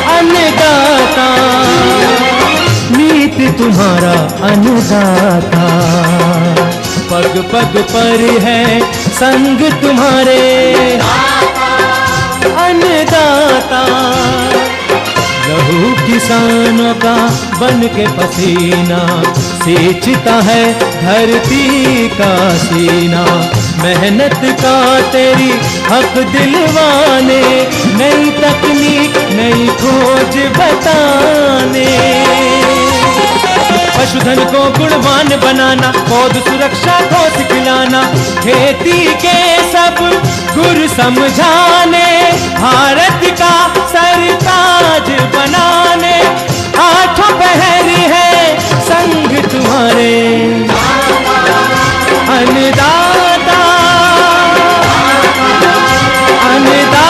अन्नदाता, नीत तुम्हारा अन्नदाता। पग पग पर है संग तुम्हारे अन्नदाता। लहू किसानों का बन के पसीना सींचता है धरती का सीना। मेहनत का तेरी हक दिलवाने, नई तकनीक नई खोज बताने। पशुधन को गुणवान बनाना, पौध सुरक्षा को सिखलाना, खेती के सब गुर समझाने, भारत का सरताज बनाने। आठों पहर है संग तुम्हारे अन्नदाता, अन्नदाता।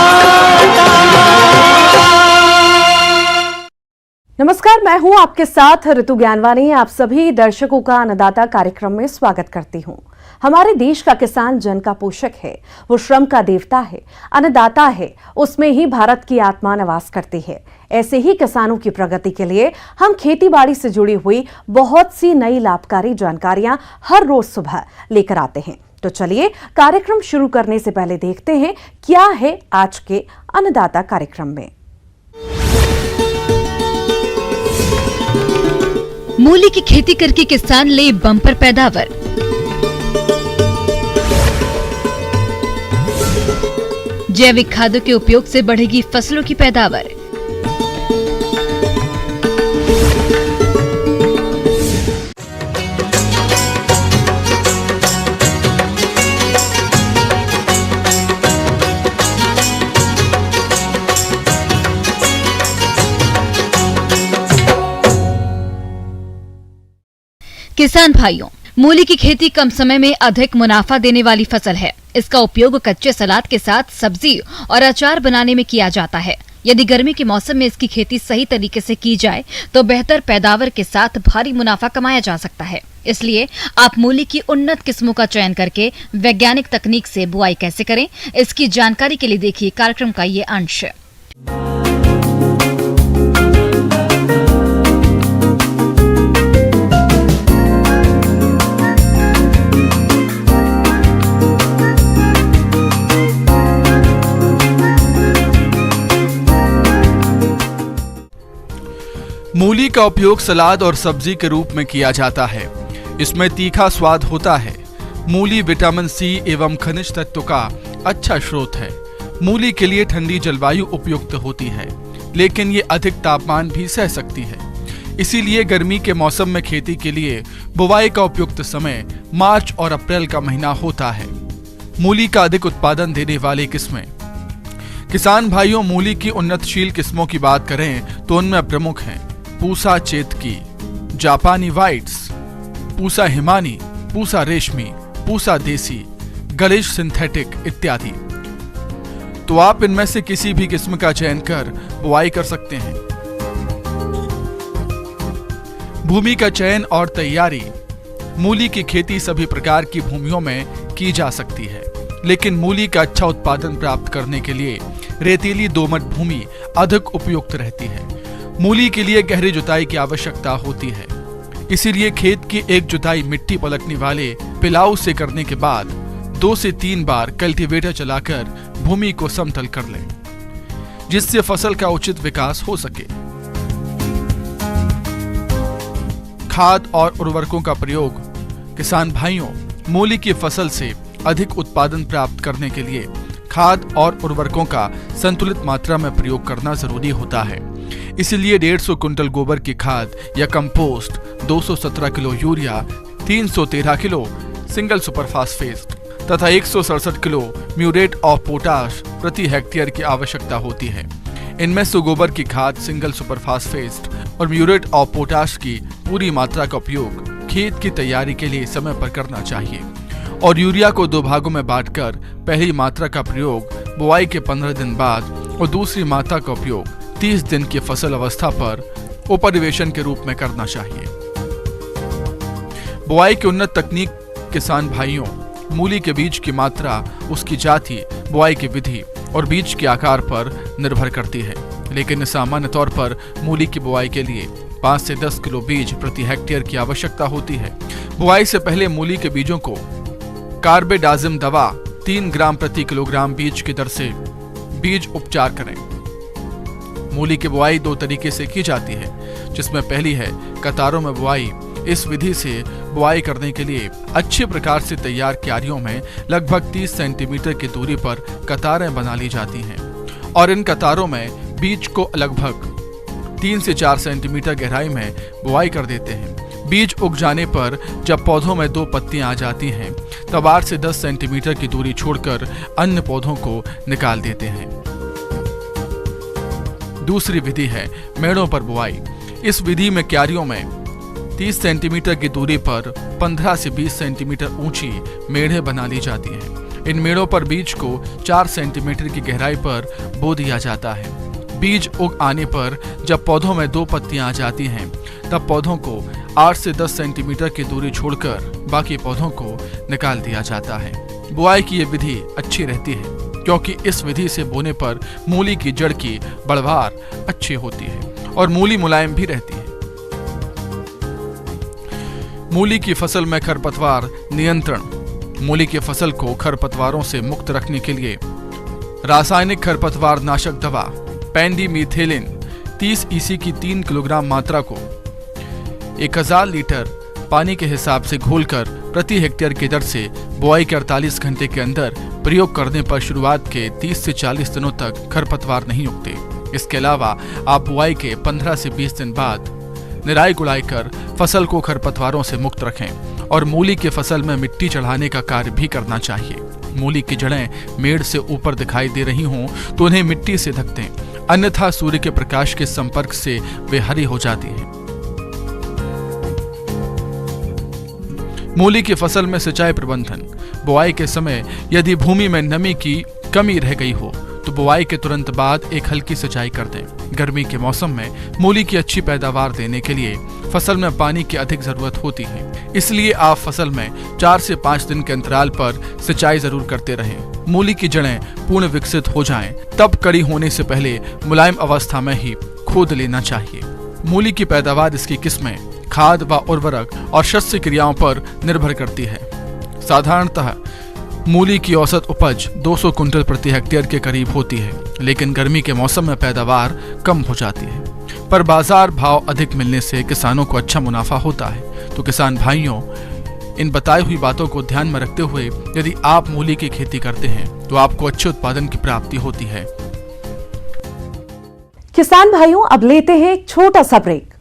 नमस्कार, मैं हूं आपके साथ ऋतु ज्ञानवानी। आप सभी दर्शकों का अन्नदाता कार्यक्रम में स्वागत करती हूं। हमारे देश का किसान जन का पोषक है, वो श्रम का देवता है, अन्नदाता है, उसमें ही भारत की आत्मा निवास करती है। ऐसे ही किसानों की प्रगति के लिए हम खेती बाड़ी से जुड़ी हुई बहुत सी नई लाभकारी जानकारियां हर रोज सुबह लेकर आते हैं। तो चलिए कार्यक्रम शुरू करने से पहले देखते हैं क्या है आज के अन्नदाता कार्यक्रम में। मूली की खेती करके किसान ले बम्पर पैदावार। जैविक खादों के उपयोग से बढ़ेगी फसलों की पैदावार। किसान भाइयों, मूली की खेती कम समय में अधिक मुनाफा देने वाली फसल है। इसका उपयोग कच्चे सलाद के साथ सब्जी और अचार बनाने में किया जाता है। यदि गर्मी के मौसम में इसकी खेती सही तरीके से की जाए तो बेहतर पैदावार के साथ भारी मुनाफा कमाया जा सकता है। इसलिए आप मूली की उन्नत किस्मों का चयन करके वैज्ञानिक तकनीक से बुआई कैसे करें, इसकी जानकारी के लिए देखिए कार्यक्रम का ये अंश। मूली का उपयोग सलाद और सब्जी के रूप में किया जाता है। इसमें तीखा स्वाद होता है। मूली विटामिन सी एवं खनिज तत्व का अच्छा स्रोत है। मूली के लिए ठंडी जलवायु उपयुक्त होती है, लेकिन ये अधिक तापमान भी सह सकती है। इसीलिए गर्मी के मौसम में खेती के लिए बुवाई का उपयुक्त समय मार्च और अप्रैल का महीना होता है। मूली का अधिक उत्पादन देने वाली किस्में। किसान भाइयों, मूली की उन्नतशील किस्मों की बात करें तो उनमें प्रमुख हैं पूसा चेतकी, जापानी वाइट्स, पूसा हिमानी, पूसा रेशमी, पूसा देसी, गलिश सिंथेटिक इत्यादि। तो आप इनमें से किसी भी किस्म का चयन कर बुआई कर सकते हैं। भूमि का चयन और तैयारी। मूली की खेती सभी प्रकार की भूमियों में की जा सकती है, लेकिन मूली का अच्छा उत्पादन प्राप्त करने के लिए रेतीली दोमट भूमि अधिक उपयुक्त रहती है। मूली के लिए गहरी जुताई की आवश्यकता होती है, इसीलिए खेत की एक जुताई मिट्टी पलटने वाले पिलाऊ से करने के बाद 2 से 3 बार कल्टीवेटर चलाकर भूमि को समतल कर लें, जिससे फसल का उचित विकास हो सके। खाद और उर्वरकों का प्रयोग। किसान भाइयों, मूली की फसल से अधिक उत्पादन प्राप्त करने के लिए खाद और उर्वरकों का संतुलित मात्रा में प्रयोग करना जरूरी होता है। इसलिए 150 कुंटल गोबर की खाद या compost, 217 kilo urea, 313 kilo single super phosphate तथा 167 किलो म्यूरेट ऑफ पोटाश प्रति हेक्टेयर की आवश्यकता होती है। इनमें से गोबर की खाद, सिंगल सुपर फास्फेट और म्यूरेट ऑफ पोटाश की पूरी मात्रा का उपयोग खेत की तैयारी के लिए समय पर करना चाहिए और यूरिया को 2 भागों में बांटकर पहली मात्रा का प्रयोग बुआई के 15 दिन बाद और दूसरी मात्रा का उपयोग 30 दिन की फसल अवस्था पर उपरिवेशन के रूप में करना चाहिए। बुआई की उन्नत तकनीक। किसान भाइयों, मूली के बीज की मात्रा, उसकी जाति, बुआई की विधि और बीज के आकार पर निर्भर करती है, लेकिन सामान्य तौर पर मूली की बुआई के लिए 5 से 10 किलो बीज प्रति हेक्टेयर की आवश्यकता होती है। बुआई से पहले मूली के बीजों को कार्बेडाजिम दवा 3 ग्राम प्रति किलोग्राम बीज की दर से बीज उपचार करें। मूली की बुआई 2 तरीके से की जाती है, जिसमें पहली है कतारों में बुआई। इस विधि से बुआई करने के लिए अच्छे प्रकार से तैयार क्यारियों में लगभग 30 सेंटीमीटर की दूरी पर कतारें बना ली जाती हैं और इन कतारों में बीज को लगभग 3 से 4 सेंटीमीटर गहराई में बुआई कर देते हैं। बीज उग जाने पर जब पौधों में 2 पत्तियां आ जाती हैं, तब 8 से 10 सेंटीमीटर की दूरी छोड़कर अन्य पौधों को निकाल देते हैं। दूसरी विधि है मेड़ों पर बुआई। इस विधि में क्यारियों में 30 सेंटीमीटर की दूरी पर 15 से 20 सेंटीमीटर ऊंची मेढ़ें बना ली जाती हैं। इन मेड़ों पर बीज को 4 सेंटीमीटर की गहराई पर बो दिया जाता है। बीज उग आने पर जब पौधों में 2 पत्तियां आ जाती हैं, तब पौधों को 8 से 10 सेंटीमीटर की दूरी छोड़कर बाकी पौधों को निकाल दिया जाता है। बुआई की ये विधि अच्छी रहती है, क्योंकि इस विधि से बोने पर मूली की जड़ की बढ़वार अच्छी होती है और मूली मुलायम भी रहती है। मूली की फसल में खरपतवार नियंत्रण। मूली की फसल को खरपतवारों से मुक्त रखने के लिए रासायनिक खरपतवार नाशक दवा पेंडिमीथेलिन 30 EC की 3 किलोग्राम मात्रा को 1000 लीटर पानी के हिसाब से घोलकर प्रति हेक्टेयर की दर से बुआई के 48 घंटे के अंदर प्रयोग करने पर शुरुआत के 30 से 40 दिनों तक खरपतवार नहीं उगते। इसके अलावा आप बुआई के 15 से 20 दिन बाद निराई गुड़ाई कर फसल को खरपतवारों से मुक्त रखें और मूली की फसल में मिट्टी चढ़ाने का कार्य भी करना चाहिए। मूली की जड़ें मेड़ से ऊपर दिखाई दे रही हों तो उन्हें मिट्टी से ढक दें, अन्यथा सूर्य के प्रकाश के संपर्क से वे हरी हो जाती हैं। मूली की फसल में सिंचाई प्रबंधन। बुआई के समय यदि भूमि में नमी की कमी रह गई हो तो बुआई के तुरंत बाद एक हल्की सिंचाई कर दें। गर्मी के मौसम में मूली की अच्छी पैदावार देने के लिए फसल में पानी की अधिक जरूरत होती है, इसलिए आप फसल में 4 से 5 दिन के अंतराल पर सिंचाई जरूर करते रहें। मूली की जड़ें पूर्ण विकसित हो जाएं, तब कड़ी होने से पहले मुलायम अवस्था में ही खोद लेना चाहिए। मूली की पैदावार इसकी किस्में, खाद व उर्वरक और शस्य क्रियाओं पर निर्भर करती है। साधारणतः मूली की औसत उपज 200 कुंटल प्रति हेक्टेयर के करीब होती है, लेकिन गर्मी के मौसम में पैदावार कम हो जाती है। पर बाजार भाव अधिक मिलने से किसानों को अच्छा मुनाफा होता है। तो किसान भाइयों, इन बताई हुई बातों को ध्यान में रखते हुए यदि आप मूली की खेती करते हैं तो आपको अच्छे उत्पादन की प्राप्ति होती है। किसान भाइयों, अब लेते हैं एक छोटा सा ब्रेक।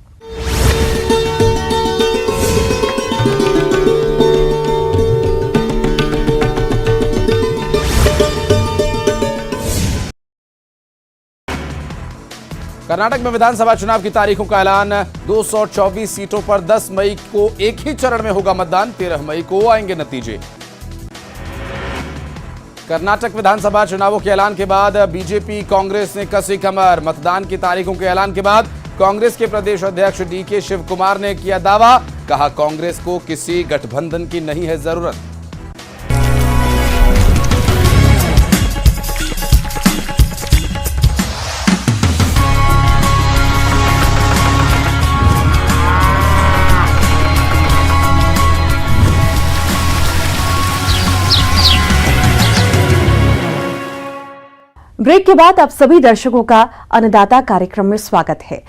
कर्नाटक में विधानसभा चुनाव की तारीखों का ऐलान। 224 सीटों पर 10 मई को एक ही चरण में होगा मतदान। 13 मई को आएंगे नतीजे। कर्नाटक विधानसभा चुनावों के ऐलान के बाद बीजेपी कांग्रेस ने कसी कमर। मतदान की तारीखों के ऐलान के बाद कांग्रेस के प्रदेश अध्यक्ष डीके शिव कुमार ने किया दावा। कहा, कांग्रेस को किसी गठबंधन की नहीं है जरूरत। ब्रेक के बाद आप सभी दर्शकों का अन्नदाता कार्यक्रम में स्वागत है।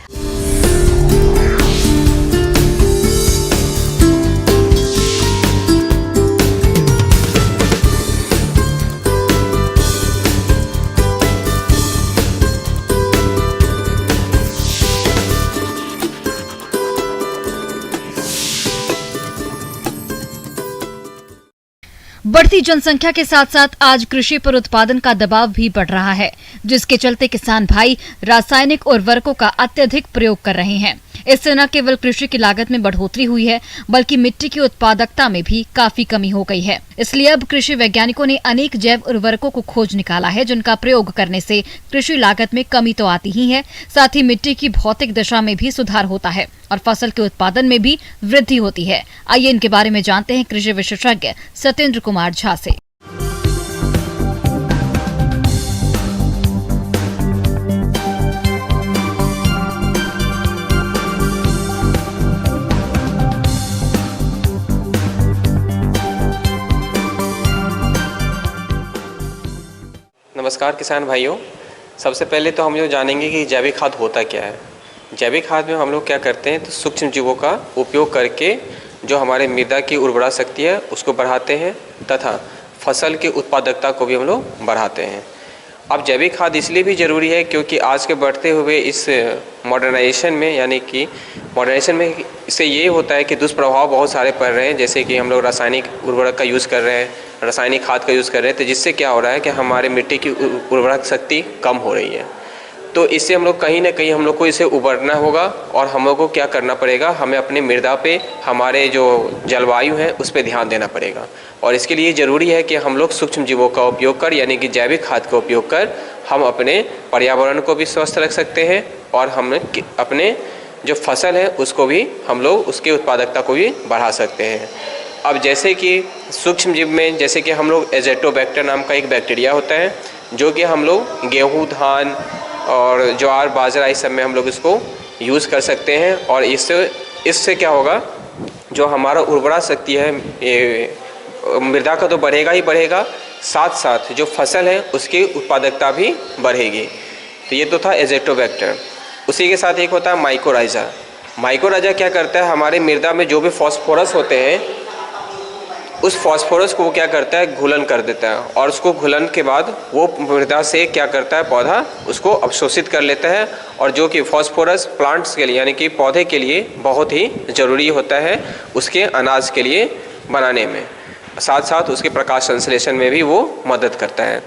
बढ़ती जनसंख्या के साथ साथ आज कृषि पर उत्पादन का दबाव भी बढ़ रहा है, जिसके चलते किसान भाई रासायनिक उर्वरकों का अत्यधिक प्रयोग कर रहे हैं। इससे न केवल कृषि की लागत में बढ़ोतरी हुई है, बल्कि मिट्टी की उत्पादकता में भी काफी कमी हो गई है। इसलिए अब कृषि वैज्ञानिकों ने अनेक जैव उर्वरकों को खोज निकाला है, जिनका प्रयोग करने से कृषि लागत में कमी तो आती ही है, साथ ही मिट्टी की भौतिक दशा में भी सुधार होता है और फसल के उत्पादन में भी वृद्धि होती है। आइए इनके बारे में जानते हैं कृषि विशेषज्ञ सत्येंद्र कुमार झा से। नमस्कार किसान भाइयों। सबसे पहले तो हम लोग जानेंगे कि जैविक खाद होता क्या है। जैविक खाद में हम लोग क्या करते हैं तो सूक्ष्म जीवों का उपयोग करके जो हमारे मृदा की उर्वरा शक्ति है उसको बढ़ाते हैं तथा फसल की उत्पादकता को भी हम लोग बढ़ाते हैं। अब जैविक खाद इसलिए भी ज़रूरी है क्योंकि आज के बढ़ते हुए इस मॉडर्नाइजेशन में, यानी कि मॉडर्नाइजेशन में इससे ये होता है कि दुष्प्रभाव बहुत सारे पड़ रहे हैं, जैसे कि हम लोग रासायनिक उर्वरक का यूज़ कर रहे हैं, रासायनिक खाद का यूज़ कर रहे हैं, तो जिससे क्या हो रहा है कि हमारे मिट्टी की उर्वरक शक्ति कम हो रही है। तो इससे हम लोग कहीं ना कहीं हम लोग को इसे उबरना होगा और हम लोग को क्या करना पड़ेगा, हमें अपनी मृदा पे, हमारे जो जलवायु है उस पर ध्यान देना पड़ेगा। और इसके लिए ज़रूरी है कि हम लोग सूक्ष्म जीवों का उपयोग कर, यानी कि जैविक खाद का उपयोग कर हम अपने पर्यावरण को भी स्वस्थ रख सकते हैं और हम अपने जो फसल है उसको भी हम लोग उसकी उत्पादकता को भी बढ़ा सकते हैं। अब जैसे कि सूक्ष्म जीव में जैसे कि हम लोग एज़ोटोबैक्टर नाम का एक बैक्टीरिया होता है जो कि हम लोग गेहूँ, धान और ज्वार, बाजरा इस सब में हम लोग इसको यूज़ कर सकते हैं। और इससे क्या होगा, जो हमारा उर्वरा शक्ति है ये मृदा का तो बढ़ेगा ही बढ़ेगा, साथ साथ जो फसल है उसकी उत्पादकता भी बढ़ेगी। तो ये तो था एज़ोटोबैक्टर। उसी के साथ एक होता है माइकोराइज़ा। माइकोराइज़ा क्या करता है, हमारे मृदा में जो भी फॉस्फोरस होते हैं उस फॉस्फोरस को वो क्या करता है, घुलन कर देता है और उसको घुलन के बाद वो मृदा से क्या करता है, पौधा उसको अवशोषित कर लेता है। और जो कि फॉस्फोरस प्लांट्स के लिए, यानी कि पौधे के लिए बहुत ही ज़रूरी होता है उसके अनाज के लिए बनाने में, साथ साथ उसके प्रकाश संश्लेषण में भी वो मदद करता है।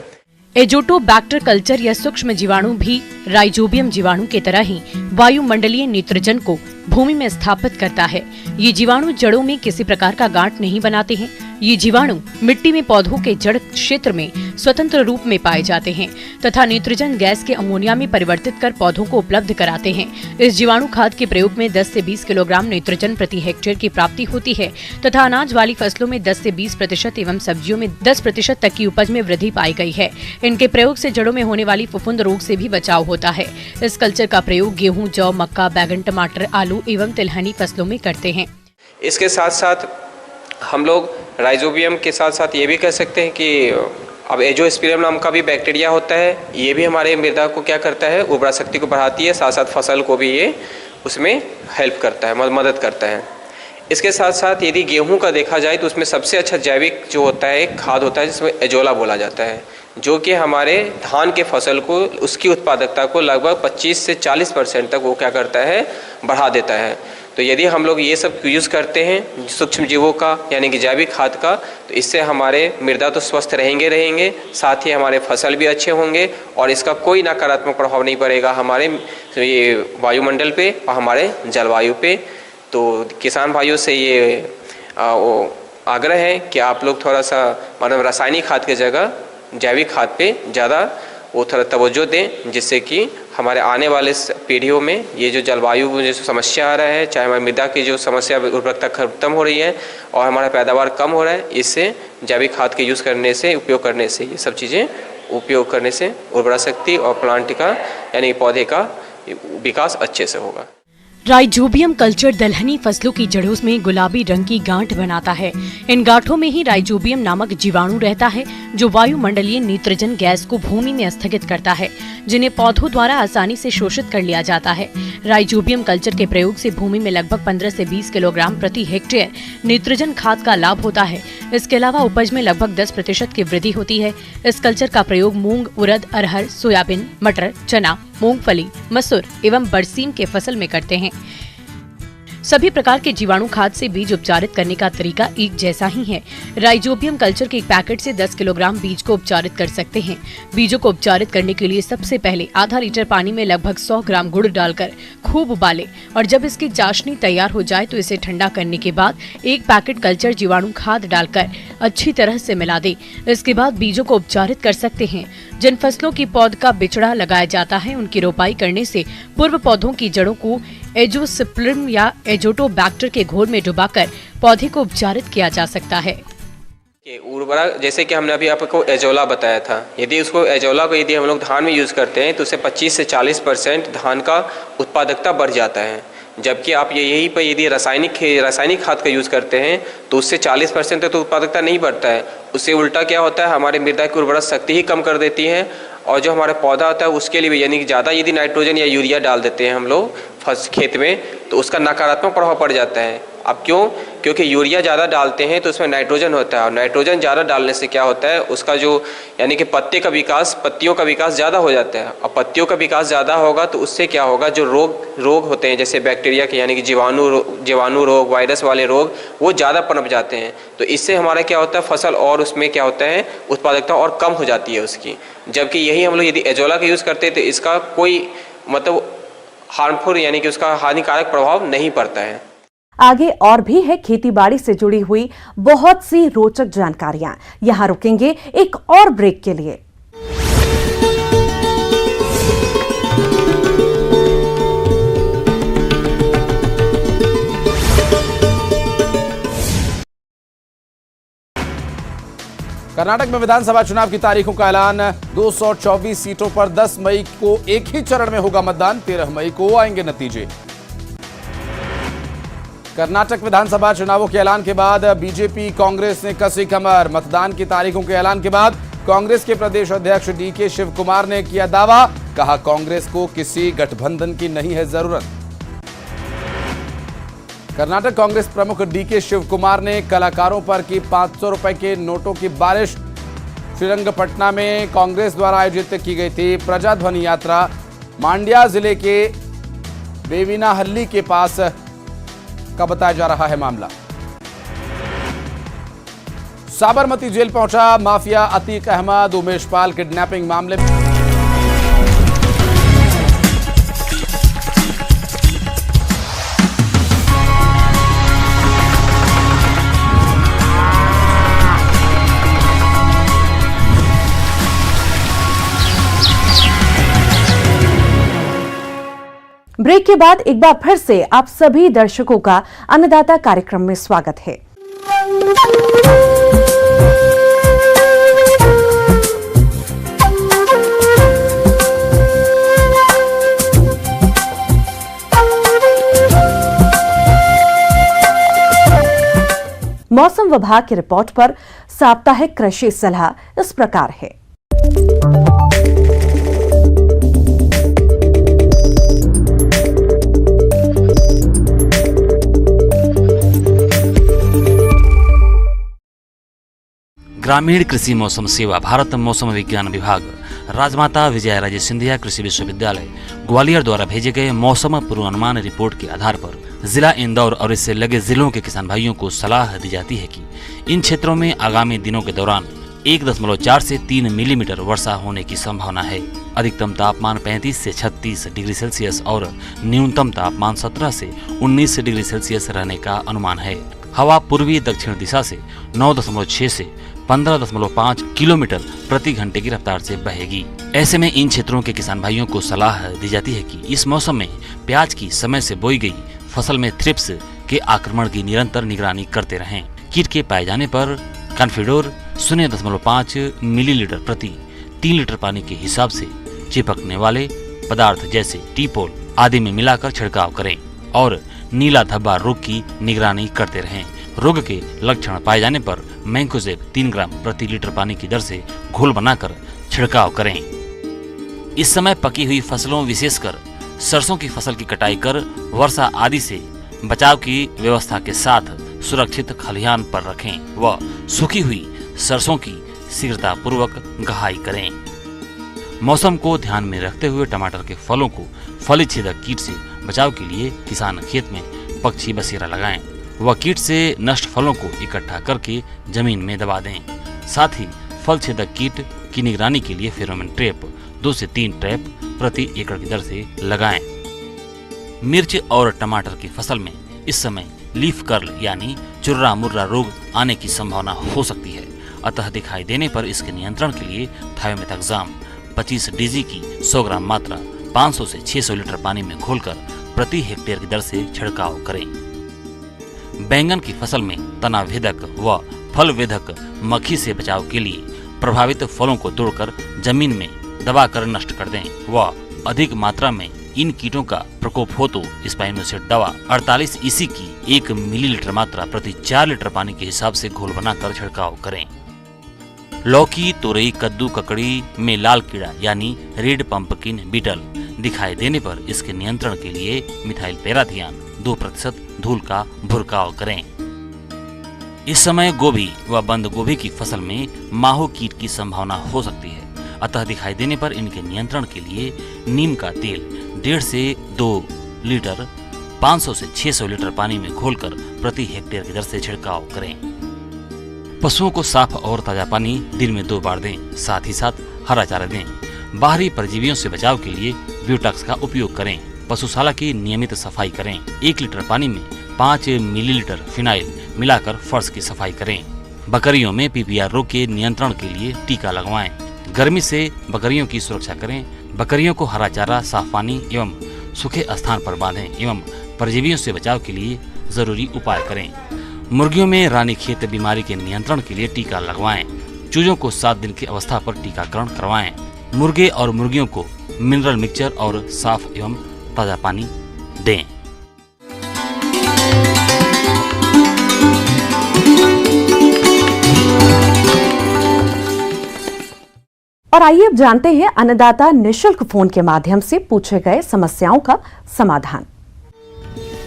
एज़ोटोबैक्टर कल्चर या सूक्ष्म जीवाणु भी राइजोबियम जीवाणु की तरह ही वायुमंडलीय नाइट्रोजन को भूमि में स्थापित करता है। ये जीवाणु जड़ों में किसी प्रकार का गांठ नहीं बनाते हैं। ये जीवाणु मिट्टी में पौधों के जड़ क्षेत्र में स्वतंत्र रूप में पाए जाते हैं तथा नाइट्रोजन गैस के अमोनिया में परिवर्तित कर पौधों को उपलब्ध कराते हैं। इस जीवाणु खाद के प्रयोग में 10 से 20 किलोग्राम नाइट्रोजन प्रति हेक्टेयर की प्राप्ति होती है तथा अनाज वाली फसलों में 10 से 20% एवं सब्जियों में 10% तक की उपज में वृद्धि पाई गई है। इनके प्रयोग से जड़ों में होने वाली फफूंद रोग से भी बचाव होता है। इस कल्चर का प्रयोग गेहूँ, जौ, मक्का, बैगन, टमाटर, आलू एवं तिलहनी फसलों में करते हैं। इसके साथ साथ हम लोग राइजोबियम के साथ साथ ये भी कह सकते हैं कि अब एजोस्पिरियम नाम का भी बैक्टीरिया होता है। ये भी हमारे मृदा को क्या करता है, उर्वरा शक्ति को बढ़ाती है, साथ साथ फसल को भी ये उसमें हेल्प करता है, मदद करता है। इसके साथ साथ यदि गेहूं का देखा जाए तो उसमें सबसे अच्छा जैविक जो होता है एक खाद होता है जिसमें एजोला बोला जाता है, जो कि हमारे धान के फसल को, उसकी उत्पादकता को लगभग 25 से 40% तक वो क्या करता है, बढ़ा देता है। तो यदि हम लोग ये सब यूज़ करते हैं सूक्ष्म जीवों का, यानी कि जैविक खाद का, तो इससे हमारे मृदा तो स्वस्थ रहेंगे, साथ ही हमारे फसल भी अच्छे होंगे और इसका कोई नकारात्मक प्रभाव नहीं पड़ेगा हमारे ये वायुमंडल पे और हमारे जलवायु पे। तो किसान भाइयों से ये आग्रह है कि आप लोग थोड़ा सा मतलब रासायनिक खाद की जगह जैविक खाद पे ज़्यादा वो थोड़ा तवज्जो दें, जिससे कि हमारे आने वाले पीढ़ियों में ये जो जलवायु में जो समस्या आ रहा है, चाहे हमारी मृदा की जो समस्या उर्वरकता खत्म हो रही है और हमारा पैदावार कम हो रहा है, इससे जैविक खाद के यूज़ करने से, उपयोग करने से, ये सब चीज़ें उपयोग करने से उर्वरा शक्ति और प्लांट का यानी पौधे का विकास अच्छे से होगा। राइजोबियम कल्चर दलहनी फसलों की जड़ों में गुलाबी रंग की गांठ बनाता है। इन गांठों में ही राइजोबियम नामक जीवाणु रहता है जो वायुमंडलीय नाइट्रोजन गैस को भूमि में स्थगित करता है, जिन्हें पौधों द्वारा आसानी से शोषित कर लिया जाता है। राइजोबियम कल्चर के प्रयोग से भूमि में लगभग 15 से 20 किलोग्राम प्रति हेक्टेयर नाइट्रोजन खाद का लाभ होता है। इसके अलावा उपज में लगभग 10% की वृद्धि होती है। इस कल्चर का प्रयोग मूंग, उड़द, अरहर, सोयाबीन, मटर, चना, मूंगफली, मसूर एवं बरसीम के फसल में करते हैं। सभी प्रकार के जीवाणु खाद से बीज उपचारित करने का तरीका एक जैसा ही है। राइजोबियम कल्चर के एक पैकेट से 10 किलोग्राम बीज को उपचारित कर सकते हैं। बीजों को उपचारित करने के लिए सबसे पहले आधा लीटर पानी में लगभग 100 ग्राम गुड़ डालकर खूब उबालें और जब इसकी चाशनी तैयार हो जाए तो इसे ठंडा करने के बाद एक पैकेट कल्चर जीवाणु खाद डालकर अच्छी तरह से मिला दें। इसके बाद बीजों को उपचारित कर सकते हैं। जिन फसलों की पौध का बिचड़ा लगाया जाता है उनकी रोपाई करने से पूर्व पौधों की जड़ों को एजोस्पिरियम या एज़ोटोबैक्टर के घोल में डुबाकर पौधे को उपचारित किया जा सकता है। उर्वरा जैसे कि हमने अभी आपको एजोला बताया था, यदि उसको एजोला को यदि हम लोग धान में यूज़ करते हैं तो उससे 25 से 40% धान का उत्पादकता बढ़ जाता है। जबकि आप यहीं पर यदि रासायनिक खाद का यूज़ करते हैं तो उससे 40% तक तो उत्पादकता नहीं बढ़ता है। उससे उल्टा क्या होता है, हमारे मृदा की उर्वरा शक्ति ही कम कर देती है और जो हमारा पौधा होता है उसके लिए भी, यानी कि ज़्यादा यदि नाइट्रोजन या यूरिया डाल देते हैं हम लोग खेत में तो उसका नकारात्मक प्रभाव पड़ जाता है। अब क्यों? क्योंकि यूरिया ज़्यादा डालते हैं तो उसमें नाइट्रोजन होता है, और नाइट्रोजन ज़्यादा डालने से क्या होता है, उसका जो यानी कि पत्तियों का विकास ज़्यादा हो जाता है। और पत्तियों का विकास ज़्यादा होगा तो उससे क्या होगा, जो रोग होते हैं जैसे बैक्टीरिया के यानी कि जीवाणु रोग, वायरस वाले रोग, वो ज़्यादा पनप जाते हैं। तो इससे हमारा क्या होता है, फसल और उसमें क्या होता है, उत्पादकता और कम हो जाती है उसकी। जबकि यही हम लोग यदि एजोला का यूज़ करते हैं तो इसका कोई मतलब हार्मफुल यानी कि उसका हानिकारक प्रभाव नहीं पड़ता है। आगे और भी है खेतीबाड़ी से जुड़ी हुई बहुत सी रोचक जानकारियां। यहां रुकेंगे एक और ब्रेक के लिए। कर्नाटक में विधानसभा चुनाव की तारीखों का ऐलान। 224 सीटों पर 10 मई को एक ही चरण में होगा मतदान। 13 मई को आएंगे नतीजे। कर्नाटक विधानसभा चुनावों के ऐलान के बाद बीजेपी कांग्रेस ने कसी कमर। मतदान की तारीखों के ऐलान के बाद कांग्रेस के प्रदेश अध्यक्ष डीके शिव कुमार ने किया दावा। कहा कांग्रेस को किसी गठबंधन की नहीं है जरूरत। कर्नाटक कांग्रेस प्रमुख डीके शिव कुमार ने कलाकारों पर की 500 रुपए के नोटों की बारिश। श्रीरंगपटना में कांग्रेस द्वारा आयोजित की गई थी प्रजाध्वनि यात्रा। मांड्या जिले के बेविनाहल्ली के पास का बताया जा रहा है मामला। साबरमती जेल पहुंचा माफिया अतीक अहमद। उमेश पाल किडनैपिंग मामले में ब्रेक के बाद एक बार फिर से आप सभी दर्शकों का अन्नदाता कार्यक्रम में स्वागत है। मौसम विभाग की रिपोर्ट पर साप्ताहिक कृषि सलाह इस प्रकार है। ग्रामीण कृषि मौसम सेवा, भारत मौसम विज्ञान विभाग, राजमाता विजयाराजे सिंधिया कृषि विश्वविद्यालय ग्वालियर द्वारा भेजे गए मौसम पूर्वानुमान रिपोर्ट के आधार पर जिला इंदौर और इससे लगे जिलों के किसान भाइयों को सलाह दी जाती है कि इन क्षेत्रों में आगामी दिनों के दौरान 1.4 से 3 मिलीमीटर वर्षा होने की संभावना है। अधिकतम तापमान 35 से 36 डिग्री सेल्सियस और न्यूनतम तापमान 17 से 19 डिग्री सेल्सियस रहने का अनुमान है। हवा पूर्वी दक्षिण दिशा से 9.6 से 15.5 किलोमीटर प्रति घंटे की रफ्तार से बहेगी। ऐसे में इन क्षेत्रों के किसान भाइयों को सलाह दी जाती है कि इस मौसम में प्याज की समय से बोई गई फसल में थ्रिप्स के आक्रमण की निरंतर निगरानी करते रहें। कीट के पाए जाने पर कॉन्फिडोर 0.5 मिलीलीटर प्रति 3 लीटर पानी के हिसाब से चिपकने वाले पदार्थ जैसे टीपोल आदि में मिलाकर छिड़काव करें और नीला धब्बा रोग की निगरानी करते रहें। रोग के लक्षण पाए जाने पर मैंकोजेब 3 ग्राम प्रति लीटर पानी की दर से घोल बनाकर छिड़काव करें। इस समय पकी हुई फसलों विशेषकर सरसों की फसल की कटाई कर वर्षा आदि से बचाव की व्यवस्था के साथ सुरक्षित खलिहान पर रखें व सूखी हुई सरसों की शीघ्रता पूर्वक गहाई करें। मौसम को ध्यान में रखते हुए टमाटर के फलों को फली छेदक कीट से बचाव के लिए किसान खेत में पक्षी बसेरा लगाएं व कीट से नष्ट फलों को इकट्ठा करके जमीन में दबा दें। साथ ही फल छेदक कीट की निगरानी के लिए फेरोमोन ट्रैप 2 से 3 ट्रैप प्रति एकड़ की दर से लगाएं। मिर्च और टमाटर की फसल में इस समय लीफ कर्ल यानी चुर्रा मुर्रा रोग आने की संभावना हो सकती है। अतः दिखाई देने पर इसके नियंत्रण के लिए थायोमेथाक्साम 25 डीजी की 100 ग्राम मात्रा 500 से 600 लीटर पानी में घोलकर प्रति हेक्टेयर की दर से छिड़काव करें। बैंगन की फसल में तना भेदक व फल वेधक मक्खी से बचाव के लिए प्रभावित फलों को तोड़कर जमीन में दबाकर नष्ट कर दें व अधिक मात्रा में इन कीटों का प्रकोप हो तो स्पाइनोसेट दवा 48 ईसी की 1 मिलीलीटर मात्रा प्रति 4 लीटर पानी के हिसाब से घोल बनाकर छिड़काव करें। लौकी, तोरई, कद्दू, ककड़ी में लाल कीड़ा यानी रेड पंपकिन बीटल दिखाई देने पर इसके नियंत्रण के लिए मिथाइल पैराथियान 2% धूल का भुरकाव करें। इस समय गोभी व बंद गोभी की फसल में माहो कीट की संभावना हो सकती है, अतः दिखाई देने पर इनके नियंत्रण के लिए नीम का तेल 1.5 से 2 लीटर 500 से 600 लीटर पानी में घोलकर प्रति हेक्टेयर की दर से छिड़काव करें। पशुओं को साफ और ताजा पानी दिन में 2 बार दें, साथ ही साथ हरा चारा दें। बाहरी परजीवियों से बचाव के लिए ब्यूटॉक्स का उपयोग करें। पशुशाला की नियमित सफाई करें। 1 लीटर पानी में 5 मिलीलीटर फिनाइल मिलाकर फर्श की सफाई करें। बकरियों में पीपीआर रोग के नियंत्रण के लिए टीका लगवाएं। गर्मी से बकरियों की सुरक्षा करें। बकरियों को हरा चारा, साफ पानी एवं सूखे स्थान पर बांधें एवं परजीवियों से बचाव के लिए जरूरी उपाय करें। मुर्गियों में रानीखेत बीमारी के नियंत्रण के लिए टीका लगवाएं। चूजों को 7 दिन की अवस्था पर टीकाकरण करवाएं। मुर्गे और मुर्गियों को मिनरल मिक्सचर और साफ एवं ताजा पानी दें। और आइए अब जानते हैं अन्नदाता निशुल्क फोन के माध्यम से पूछे गए समस्याओं का समाधान।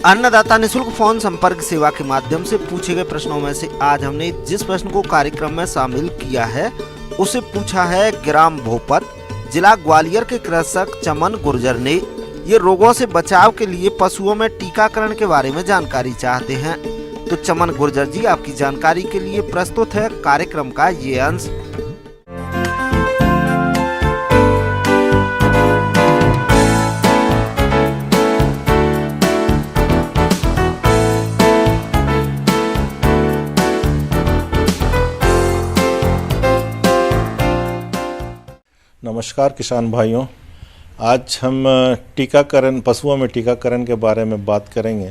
अन्नदाता निशुल्क फोन संपर्क सेवा के माध्यम से पूछे गए प्रश्नों में से आज हमने जिस प्रश्न को कार्यक्रम में शामिल किया है उसे पूछा है ग्राम भोपत, जिला ग्वालियर के कृषक चमन गुर्जर ने। ये रोगों से बचाव के लिए पशुओं में टीकाकरण के बारे में जानकारी चाहते हैं। तो चमन गुर्जर जी, आपकी जानकारी के लिए प्रस्तुत है कार्यक्रम का ये अंश। नमस्कार किसान भाइयों, आज हम टीकाकरण, पशुओं में टीकाकरण के बारे में बात करेंगे।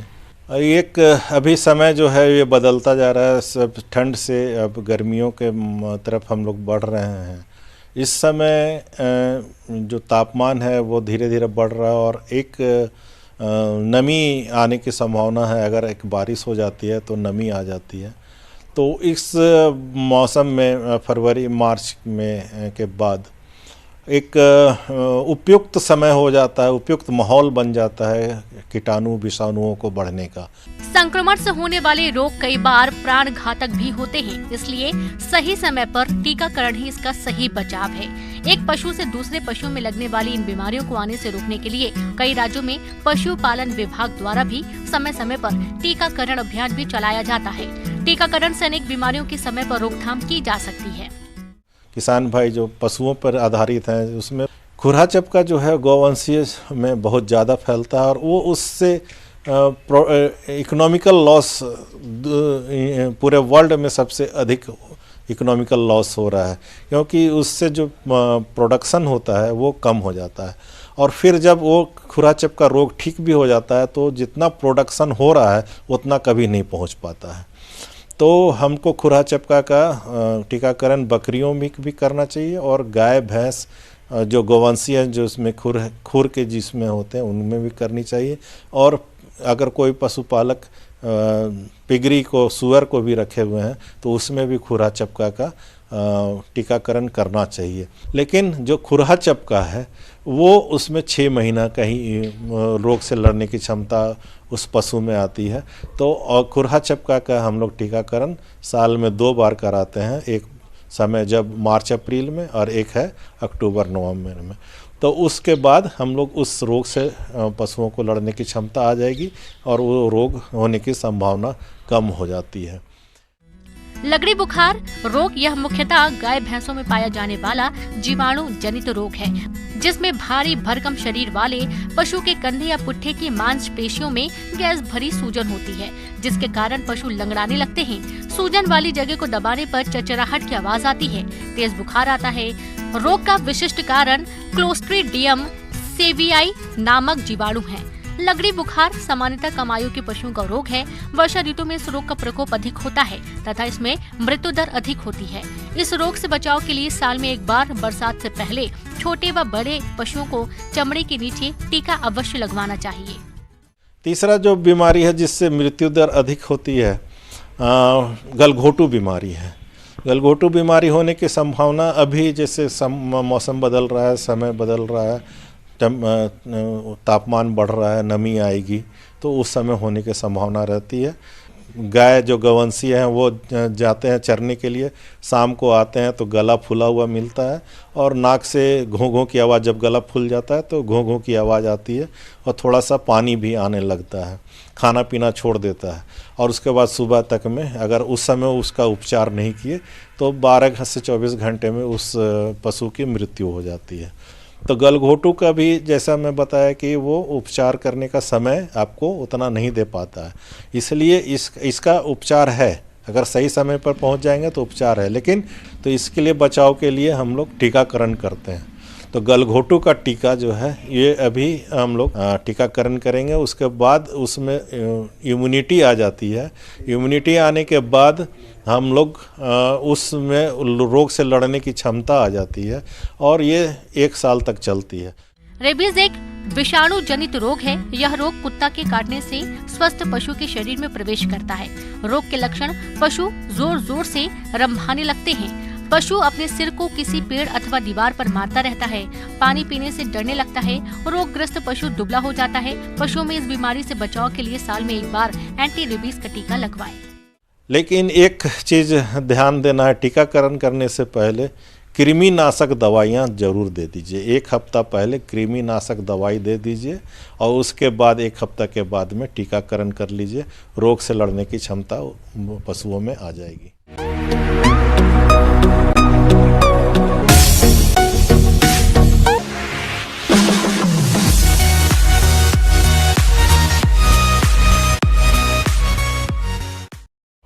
एक अभी समय जो है ये बदलता जा रहा है, सब ठंड से अब गर्मियों के तरफ हम लोग बढ़ रहे हैं। इस समय जो तापमान है वो धीरे धीरे बढ़ रहा है और एक नमी आने की संभावना है। अगर एक बारिश हो जाती है तो नमी आ जाती है। तो इस मौसम में फरवरी मार्च में के बाद एक उपयुक्त समय हो जाता है, उपयुक्त माहौल बन जाता है कीटाणु विषाणुओं को बढ़ने का। संक्रमण से होने वाले रोग कई बार प्राण घातक भी होते हैं, इसलिए सही समय पर टीकाकरण ही इसका सही बचाव है। एक पशु से दूसरे पशु में लगने वाली इन बीमारियों को आने से रोकने के लिए कई राज्यों में पशुपालन विभाग द्वारा भी समय समय पर टीकाकरण अभियान भी चलाया जाता है। टीकाकरण से अनेक बीमारियों की समय पर रोकथाम की जा सकती है। किसान भाई जो पशुओं पर आधारित हैं, उसमें खुरहा चपका जो है गौवंशीय में बहुत ज़्यादा फैलता है और वो उससे इकोनॉमिकल लॉस पूरे वर्ल्ड में सबसे अधिक इकोनॉमिकल लॉस हो रहा है, क्योंकि उससे जो प्रोडक्शन होता है वो कम हो जाता है। और फिर जब वो खुरहा चपका रोग ठीक भी हो जाता है तो जितना प्रोडक्शन हो रहा है उतना कभी नहीं पहुंच पाता है। तो हमको खुरहा चपका का टीकाकरण बकरियों में भी करना चाहिए और गाय भैंस जो गौवंशीय हैं, जो उसमें खुर के जिसमें होते हैं, उनमें भी करनी चाहिए। और अगर कोई पशुपालक पिगरी को, सुअर को भी रखे हुए हैं तो उसमें भी खुरहा चपका का टीकाकरण करना चाहिए। लेकिन जो खुरहा चपका है वो उसमें 6 महीना का ही रोग से लड़ने की क्षमता उस पशु में आती है। तो खुरहा चपका का हम लोग टीकाकरण साल में 2 बार कराते हैं, एक समय जब मार्च अप्रैल में और एक है अक्टूबर नवंबर में। तो उसके बाद हम लोग उस रोग से पशुओं को लड़ने की क्षमता आ जाएगी और वो रोग होने की संभावना कम हो जाती है। लगड़ी बुखार रोग यह मुख्यतः गाय भैंसों में पाया जाने वाला जीवाणु जनित रोग है, जिसमें भारी भरकम शरीर वाले पशु के कंधे या पुट्ठे की मांसपेशियों में गैस भरी सूजन होती है, जिसके कारण पशु लंगड़ाने लगते हैं। सूजन वाली जगह को दबाने पर चरचराहट की आवाज आती है, तेज बुखार आता है। रोग का विशिष्ट कारण क्लोस्ट्रीडियम सेवियाई नामक जीवाणु है। लगड़ी बुखार सामान्यतः कम आयु के पशुओं का रोग है। वर्षा ऋतु में इस रोग का प्रकोप अधिक होता है तथा इसमें मृत्यु दर अधिक होती है। इस रोग से बचाव के लिए साल में एक बार बरसात से पहले छोटे व बड़े पशुओं को चमड़ी के नीचे टीका अवश्य लगवाना चाहिए। तीसरा जो बीमारी है जिससे मृत्यु दर अधिक होती है, गलघोटू बीमारी है। गलघोटू बीमारी होने की संभावना अभी जैसे मौसम बदल रहा है, समय बदल रहा है, तापमान बढ़ रहा है, नमी आएगी तो उस समय होने की संभावना रहती है। गाय जो गौवंशी हैं वो जाते हैं चरने के लिए, शाम को आते हैं तो गला फूला हुआ मिलता है और नाक से घों घों की आवाज़, जब गला फूल जाता है तो घों घों की आवाज़ आती है और थोड़ा सा पानी भी आने लगता है, खाना पीना छोड़ देता है और उसके बाद सुबह तक में अगर उस समय उसका उपचार नहीं किए तो 12 से 24 घंटे में उस पशु की मृत्यु हो जाती है। तो गलघोटू का भी जैसा मैं बताया कि वो उपचार करने का समय आपको उतना नहीं दे पाता है, इसलिए इसका उपचार है, अगर सही समय पर पहुंच जाएंगे तो उपचार है। लेकिन तो इसके लिए बचाव के लिए हम लोग टीकाकरण करते हैं। तो गलघोटू का टीका जो है ये अभी हम लोग टीकाकरण करेंगे, उसके बाद उसमें इम्यूनिटी आ जाती है। इम्यूनिटी आने के बाद हम लोग उसमें रोग से लड़ने की क्षमता आ जाती है और ये 1 साल तक चलती है। रेबीज एक विषाणु जनित रोग है। यह रोग कुत्ता के काटने से स्वस्थ पशु के शरीर में प्रवेश करता है। रोग के लक्षण, पशु जोर जोर से रंभाने लगते हैं, पशु अपने सिर को किसी पेड़ अथवा दीवार पर मारता रहता है, पानी पीने से डरने लगता है, रोगग्रस्त पशु दुबला हो जाता है। पशुओं में इस बीमारी से बचाव के लिए साल में 1 बार एंटी रेबीज का टीका लगवाएं। लेकिन एक चीज ध्यान देना है, टीकाकरण करने से पहले कृमिनाशक दवाइयाँ जरूर दे दीजिए। 1 हफ्ता पहले कृमिनाशक दवाई दे दीजिए और उसके बाद 1 हफ्ता के बाद में टीकाकरण कर लीजिए, रोग से लड़ने की क्षमता पशुओं में आ जाएगी।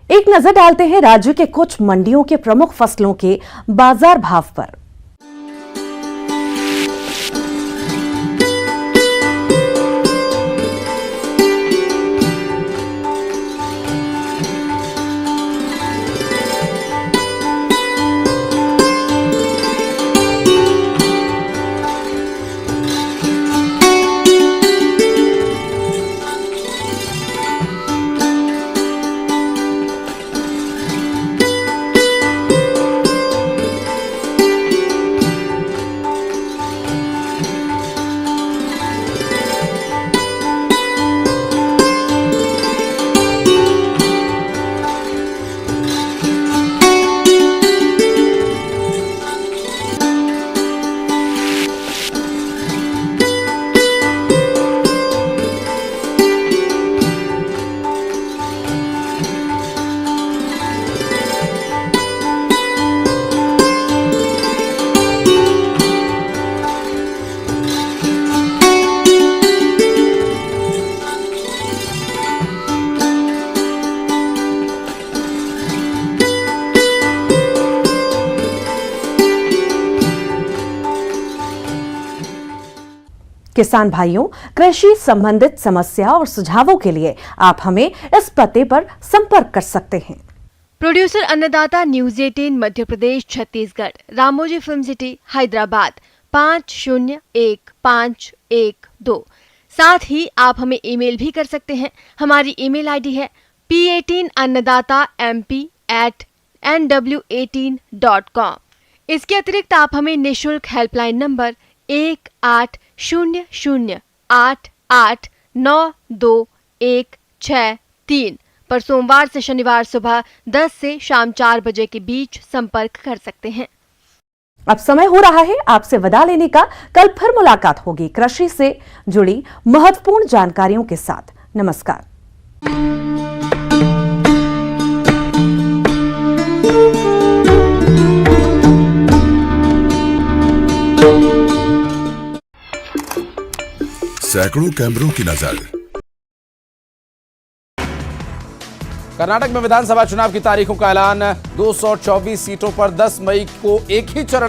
एक नजर डालते हैं राज्य के कुछ मंडियों के प्रमुख फसलों के बाजार भाव पर। किसान भाइयों, कृषि संबंधित समस्या और सुझावों के लिए आप हमें इस पते पर संपर्क कर सकते हैं। प्रोड्यूसर अन्नदाता news 18 Madhya Pradesh Chhattisgarh, Ramoji film city Hyderabad 501512। साथ ही आप हमें ईमेल भी कर सकते हैं। हमारी ईमेल आईडी है p18annadatamp@nw18.com। इसके अतिरिक्त आप हमें निःशुल्क हेल्पलाइन नंबर 180088926163 पर सोमवार से शनिवार सुबह 10 से शाम 4 बजे के बीच संपर्क कर सकते हैं। अब समय हो रहा है आपसे विदा लेने का। कल फिर मुलाकात होगी कृषि से जुड़ी महत्वपूर्ण जानकारियों के साथ। नमस्कार। सैकड़ों कैमरों की नजर। कर्नाटक में विधानसभा चुनाव की तारीखों का ऐलान। 224 सीटों पर 10 मई को एक ही चरण